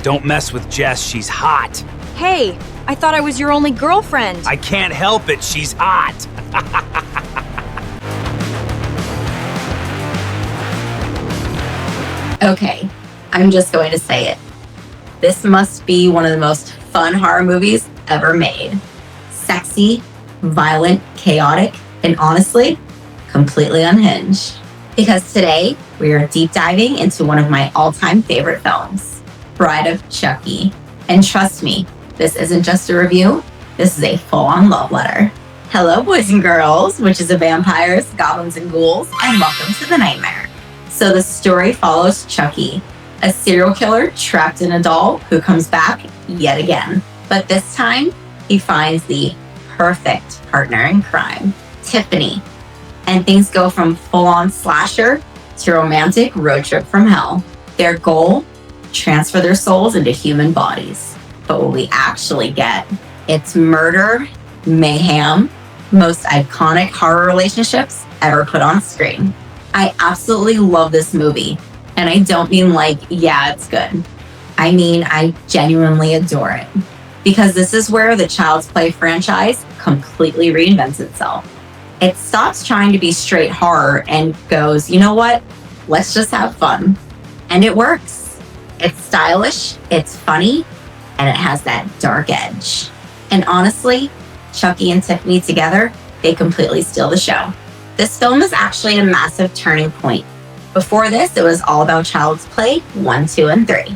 Don't mess with Jess, she's hot. Hey, I thought I was your only girlfriend. I can't help it, she's hot. Okay, I'm just going to say it. This must be one of the most fun horror movies ever made. Sexy, violent, chaotic, and honestly, completely unhinged. Because today, we are deep diving into one of my all-time favorite films, Bride of Chucky. And trust me, this isn't just a review, this is a full-on love letter. Hello, boys and girls, witches and vampires, goblins and ghouls, and welcome to the nightmare. So the story follows Chucky, a serial killer trapped in a doll who comes back yet again. But this time, he finds the perfect partner in crime, Tiffany. And things go from full-on slasher to romantic road trip from hell. Their goal? Transfer their souls into human bodies. But what we actually get, it's murder, mayhem, most iconic horror relationships ever put on screen. I absolutely love this movie. And I don't mean like, yeah, it's good. I mean, I genuinely adore it. Because this is where the Child's Play franchise completely reinvents itself. It stops trying to be straight horror and goes, you know what? Let's just have fun. And it works. It's stylish, it's funny, and it has that dark edge. And honestly, Chucky and Tiffany together, they completely steal the show. This film is actually a massive turning point. Before this, it was all about Child's Play 1, 2, and 3.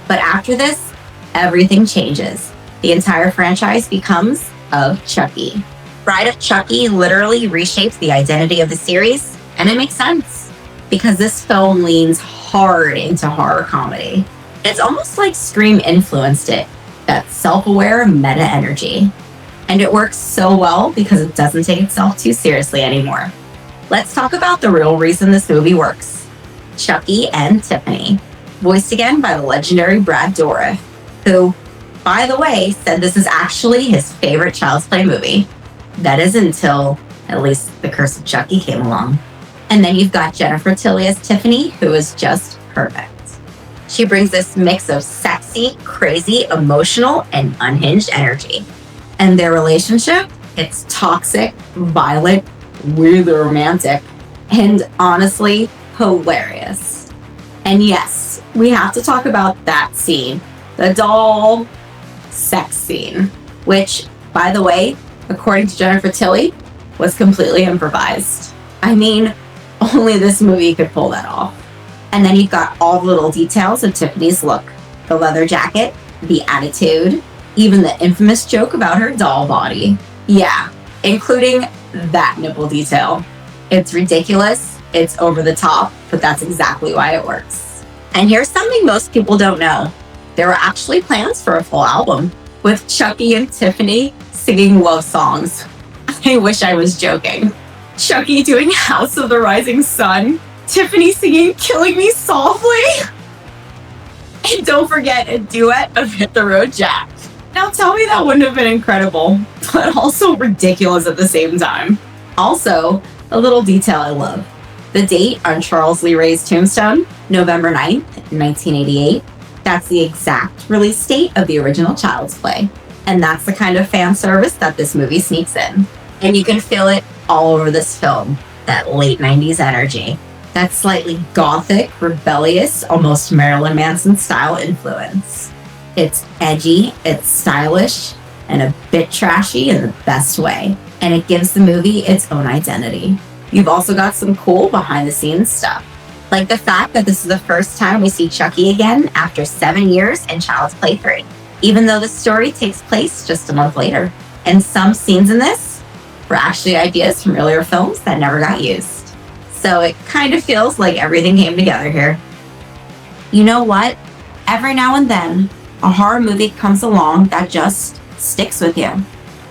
But after this, everything changes. The entire franchise becomes of Chucky. Bride of Chucky literally reshapes the identity of the series, and it makes sense because this film leans hard into horror comedy. It's almost like Scream influenced it, that self-aware meta energy. And it works so well because it doesn't take itself too seriously anymore. Let's talk about the real reason this movie works. Chucky and Tiffany, voiced again by the legendary Dourif, who, by the way, said this is actually his favorite Child's Play movie. That is until at least The Curse of Chucky came along. And then you've got Jennifer Tilly as Tiffany, who is just perfect. She brings this mix of sexy, crazy, emotional, and unhinged energy. And their relationship, it's toxic, violent, weirdly romantic, and honestly, hilarious. And yes, we have to talk about that scene, the doll sex scene, which, by the way, according to Jennifer Tilly, was completely improvised. I mean, only this movie could pull that off. And then you've got all the little details of Tiffany's look, the leather jacket, the attitude, even the infamous joke about her doll body. Yeah, including that nipple detail. It's ridiculous, it's over the top, but that's exactly why it works. And here's something most people don't know. There were actually plans for a full album with Chucky and Tiffany singing love songs. I wish I was joking. Chucky doing House of the Rising Sun, Tiffany singing Killing Me Softly, and don't forget a duet of Hit the Road Jack. Now tell me that wouldn't have been incredible, but also ridiculous at the same time. Also, a little detail I love. The date on Charles Lee Ray's tombstone, November 9th, 1988, that's the exact release date of the original Child's Play. And that's the kind of fan service that this movie sneaks in. And you can feel it all over this film, that late 90s energy. That slightly gothic, rebellious, almost Marilyn Manson style influence. It's edgy, it's stylish, and a bit trashy in the best way. And it gives the movie its own identity. You've also got some cool behind the scenes stuff. Like the fact that this is the first time we see Chucky again after 7 years in Child's Play 3. Even though the story takes place just a month later. And some scenes in this were actually ideas from earlier films that never got used. So it kind of feels like everything came together here. You know what? Every now and then, a horror movie comes along that just sticks with you.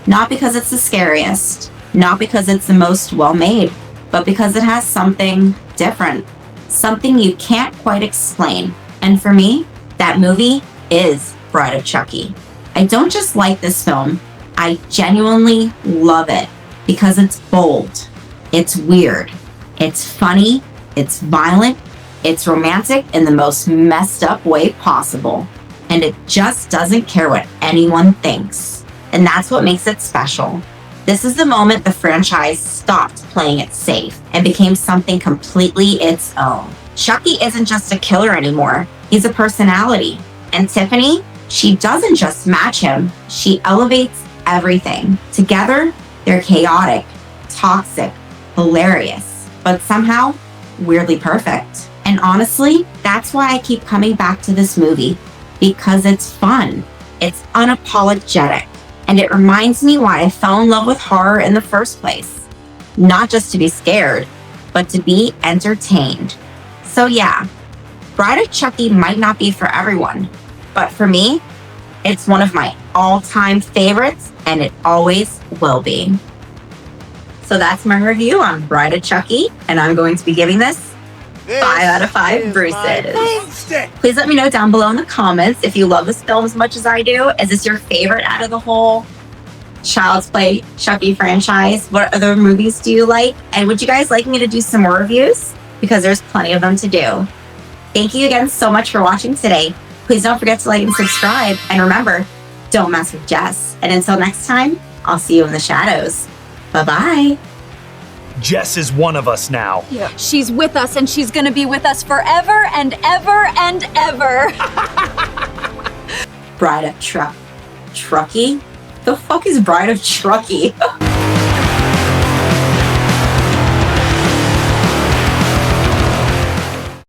Not because it's the scariest, not because it's the most well-made, but because it has something different, something you can't quite explain. And for me, that movie is Bride of Chucky. I don't just like this film, I genuinely love it because it's bold, it's weird, it's funny, it's violent, it's romantic in the most messed up way possible. and it just doesn't care what anyone thinks. And that's what makes it special. This is the moment the franchise stopped playing it safe and became something completely its own. Chucky isn't just a killer anymore. He's a personality. And Tiffany, she doesn't just match him, she elevates everything. Together, they're chaotic, toxic, hilarious, but somehow weirdly perfect. And honestly, that's why I keep coming back to this movie, because it's fun, it's unapologetic, and it reminds me why I fell in love with horror in the first place. Not just to be scared, but to be entertained. So yeah, Bride of Chucky might not be for everyone, but for me, it's one of my all-time favorites, and it always will be. So that's my review on Bride of Chucky, and I'm going to be giving this 5 out of 5 Bruces. Please let me know down below in the comments if you love this film as much as I do. Is this your favorite out of the whole Child's Play Chucky franchise? What other movies do you like? And would you guys like me to do some more reviews? Because there's plenty of them to do. Thank you again so much for watching today. Please don't forget to like and subscribe. And remember, don't mess with Jess. And until next time, I'll see you in the shadows. Bye-bye. Jess is one of us now. She's with us and she's gonna be with us forever and ever and ever. Bride of Chucky? The fuck is Bride of Chucky?